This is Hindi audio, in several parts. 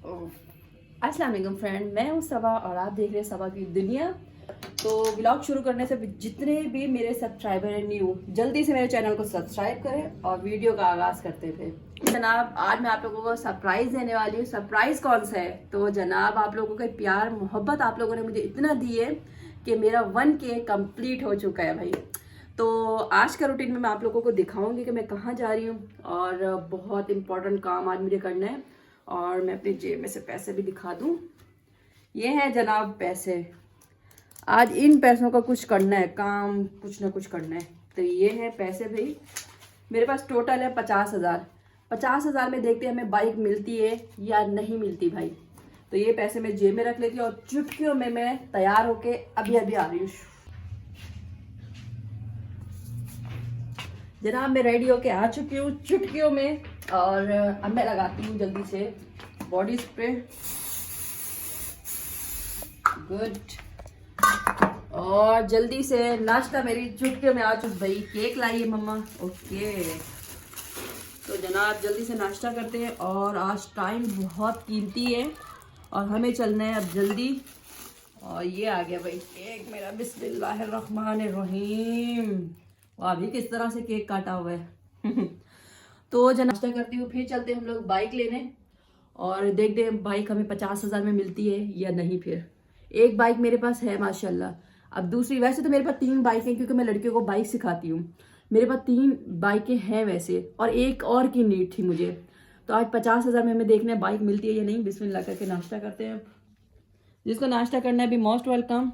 अस्सलाम वालेकुम फ्रेंड, मैं हूँ सबा और आप देख रहे हैं सबा की दुनिया। तो व्लॉग शुरू करने से जितने भी मेरे सब्सक्राइबर हैं न्यू, जल्दी से मेरे चैनल को सब्सक्राइब करें और वीडियो का आगाज़ करते थे। जनाब आज मैं आप लोगों को सरप्राइज़ देने वाली हूँ। सरप्राइज़ कौन सा है? तो जनाब आप लोगों का प्यार मोहब्बत आप लोगों ने मुझे इतना दी है कि मेरा 1K कंप्लीट हो चुका है भाई। तो आज का रूटीन में मैं आप लोगों को दिखाऊंगी कि मैं कहाँ जा रही हूँ और बहुत इंपॉर्टेंट काम आज मुझे करना है। और मैं अपनी जेब में से पैसे भी दिखा दूँ। ये हैं जनाब पैसे। आज इन पैसों का कुछ करना है, काम कुछ ना कुछ करना है। तो ये है पैसे भाई, मेरे पास टोटल है 50,000। 50,000 में देखते हैं हमें बाइक मिलती है या नहीं मिलती भाई। तो ये पैसे मैं जेब में रख लेती हूँ और चुटकियों में मैं तैयार होके अभी अभी आ रही हूँ। जनाब मैं रेडी होके आ चुकी हूँ चुटकियों में। और अब मैं लगाती हूँ जल्दी से बॉडी स्प्रे। गुड। और जल्दी से नाश्ता मेरी चुटकियों में आ चुकी भाई। केक लाई है मम्मा। ओके तो जनाब जल्दी से नाश्ता करते हैं और आज टाइम बहुत कीमती है और हमें चलना है अब जल्दी। और ये आ गया भाई केक मेरा। बिस्मिल्लाहिर्रहमानिर्रहीम। वाह भी किस तरह से केक काटा हुआ है। तो जब नाश्ता करती हूँ फिर चलते हैं हम लोग बाइक लेने और देखते हैं बाइक हमें 50,000 में मिलती है या नहीं। फिर एक बाइक मेरे पास है माशाल्लाह। अब दूसरी, वैसे तो मेरे पास 3 बाइकें क्योंकि मैं लड़कियों को बाइक सिखाती हूँ। मेरे पास 3 बाइकें हैं वैसे और एक और की नीड थी मुझे। तो आज 50,000 में हमें देखना है बाइक मिलती है या नहीं। बिस्मिल्लाह करके नाश्ता करते हैं। जिसको नाश्ता करना है भी मोस्ट वेलकम।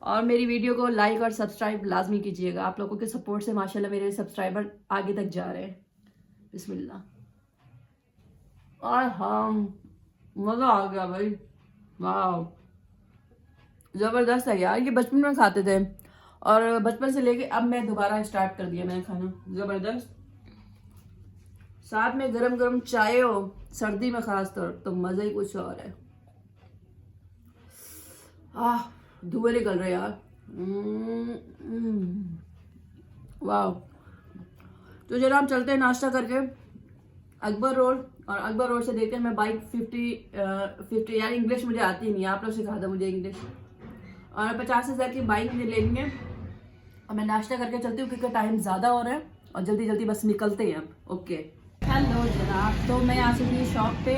और मेरी वीडियो को लाइक और सब्सक्राइब लाजमी कीजिएगा। आप लोगों के सपोर्ट से माशाल्लाह मेरे सब्सक्राइबर आगे तक जा रहे हैं। बिस्मिल्लाह। और हाँ मज़ा आ गया भाई। वाह ज़बरदस्त है यार। ये बचपन में खाते थे और बचपन से लेके अब मैं दोबारा स्टार्ट कर दिया मैंने खाना। ज़बरदस्त। साथ में गरम गरम चाय हो सर्दी में खास तौर तो मज़ा ही कुछ और है। धुएं निकल रहे यार। वाह। तो जनाब चलते हैं नाश्ता करके अकबर रोड। और अकबर रोड से देखते हैं मैं बाइक 50 यार इंग्लिश मुझे आती नहीं है, आप लोग सिखा दो मुझे इंग्लिश। और 50,000 की बाइक मुझे लेनी है और मैं नाश्ता करके चलती हूँ क्योंकि टाइम ज़्यादा हो रहा है और जल्दी जल्दी बस निकलते हैं अब। ओके हेलो जनाब, तो मैं आ चुकी हूँ शॉप पे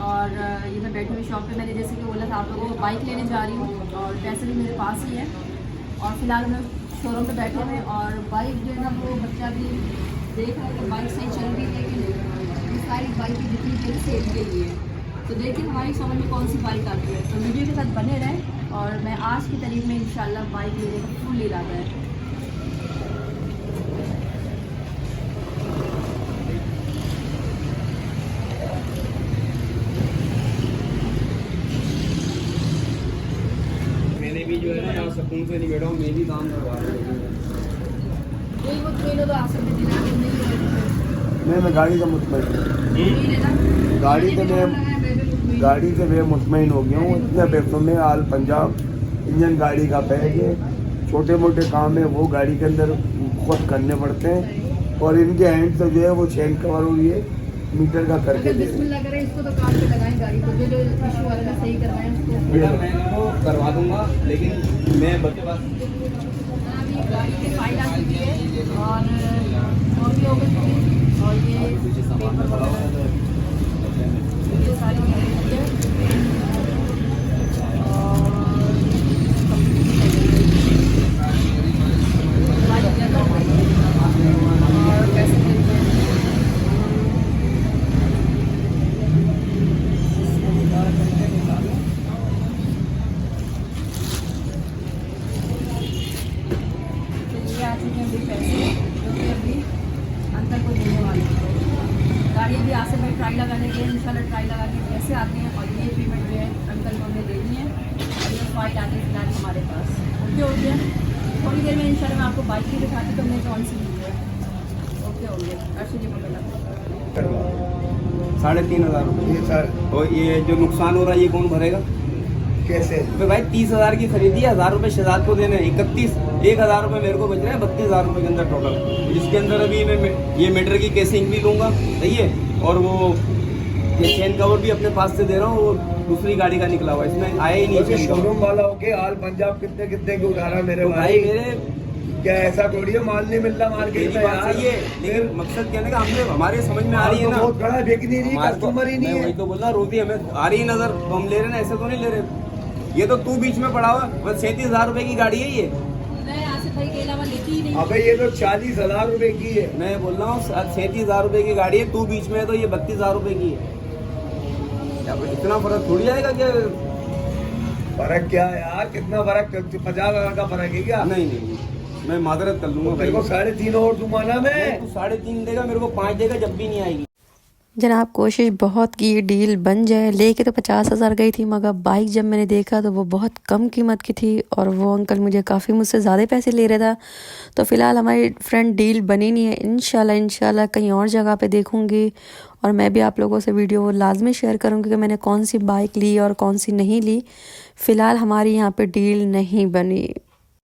और ये मैं बैठी हुई शॉप पे। मैंने जैसे कि बोला था आप लोगों को बाइक लेने जा रही हूँ और पैसे भी मेरे पास ही है। और फिलहाल हम शोरूम पे बैठे हुए और बाइक जो है ना वो बच्चा भी देख रहा है कि बाइक सही चल रही है कि नहीं। सारी बाइक की जितनी भी सेल के लिए तो देखिए हमारी समझ में कौन सी बाइक आती है। तो वीडियो के साथ बने रहें और मैं आज की तारीख में इंशाल्लाह बाइक लेने का फुल इरादा है। मैंने भी जो है ना यहाँ सुकून से नहीं बैठा हूँ, मैं भी काम करवा रहा हूँ। मैं गाड़ी का मुतमईन गाड़ी से मैं मुतमईन हो गया हूँ। इतने पैसों में आल पंजाब इंजन गाड़ी का पैक है। छोटे मोटे काम है वो गाड़ी के अंदर खुद करने पड़ते हैं और इनके हैंड से जो है वो चेन कवर हुई है मीटर का करके दे। इसको तो काट के लगाएं गाड़ी को, जो इशू वाला है सही करवाएं उसको। मैं वो करवा दूंगा लेकिन मैं बच्चे पास गाड़ी की फाइल आ चुकी है और भी हो गई और ये पेपर वगैरह ये सारी चीज़ें और पैसे गाड़ी अभी आज से मैं ट्राई लगाने के इंशाल्लाह ट्राई लगा के कैसे आती हैं। और ये पेमेंट जो है अंकल को हमें देनी है और ये फाइल आती है फिलहाल हमारे पास। ओके हो गया। थोड़ी देर में इंशाल्लाह मैं आपको बाइक भी दिखाती तो मैं कौन सी ली है। ओके हो गया। अर्शदीप को 3,500 रुपये। और ये जो नुकसान हो रहा है ये कौन भरेगा? कैसे? तो भाई 30,000 की खरीदी है, 1,000 रुपये शहजाद को देने, 1,000 रुपये मेरे को बच रहे हैं, 32,000 रुपये के अंदर टोटल। जिसके अंदर अभी मैं ये मीटर की केसिंग भी लूँगा, सही है, और वो ये चेन कवर भी अपने पास से दे रहा हूँ, वो दूसरी गाड़ी का निकला हुआ है, इसमें आया ही नहीं चेन कवर। शोरूम वाला होके आल पंजाब कितने कितने की उठा रहा है मेरे तो भाई मेरे क्या ऐसा थोड़ी है, माल नहीं मिलता मार्केट में यार। सही है, लेकिन मकसद कहने का हमने हमारे समझ में आ रही है ना, बहुत बड़ा बिक नहीं रही, कस्टमर ही नहीं मैं वही है। तो बोल रहा, रोटी हमें आ रही है नजर, तो हम ले रहे ना, ऐसे तो नहीं ले रहे। ये तो तू बीच में पड़ा हुआ, बस 37,000 रुपए की गाड़ी है ये। मैं आसिफ भाई के अलावा लेती ही नहीं। अबे ये तो 40,000 रुपए की है। मैं बोल रहा हूँ 37,000 रुपए की गाड़ी है, तू बीच में है तो ये 32,000 रुपए की है। क्या इतना फर्क थोड़ी आएगा क्या? फर्क क्या है यार, कितना फर्क, 50,000 का फर्क है क्या? नहीं नहीं, मैं माजरत कर लूंगा मेरे को 3.5 और दूंगा मैं। तू 3.5 देगा, मेरे को 5 देगा, जब भी नहीं आएगी। जनाब कोशिश बहुत की डील बन जाए, लेके तो 50,000 गई थी, मगर बाइक जब मैंने देखा तो वो बहुत कम कीमत की थी और वो अंकल मुझे काफ़ी मुझसे ज़्यादा पैसे ले रहा था। तो फ़िलहाल हमारी फ्रेंड डील बनी नहीं है, इंशाल्लाह कहीं और जगह पे देखूंगी और मैं भी आप लोगों से वीडियो लाजमी शेयर करूंगी कि मैंने कौन सी बाइक ली और कौन सी नहीं ली। फ़िलहाल हमारी यहाँ पे डील नहीं बनी।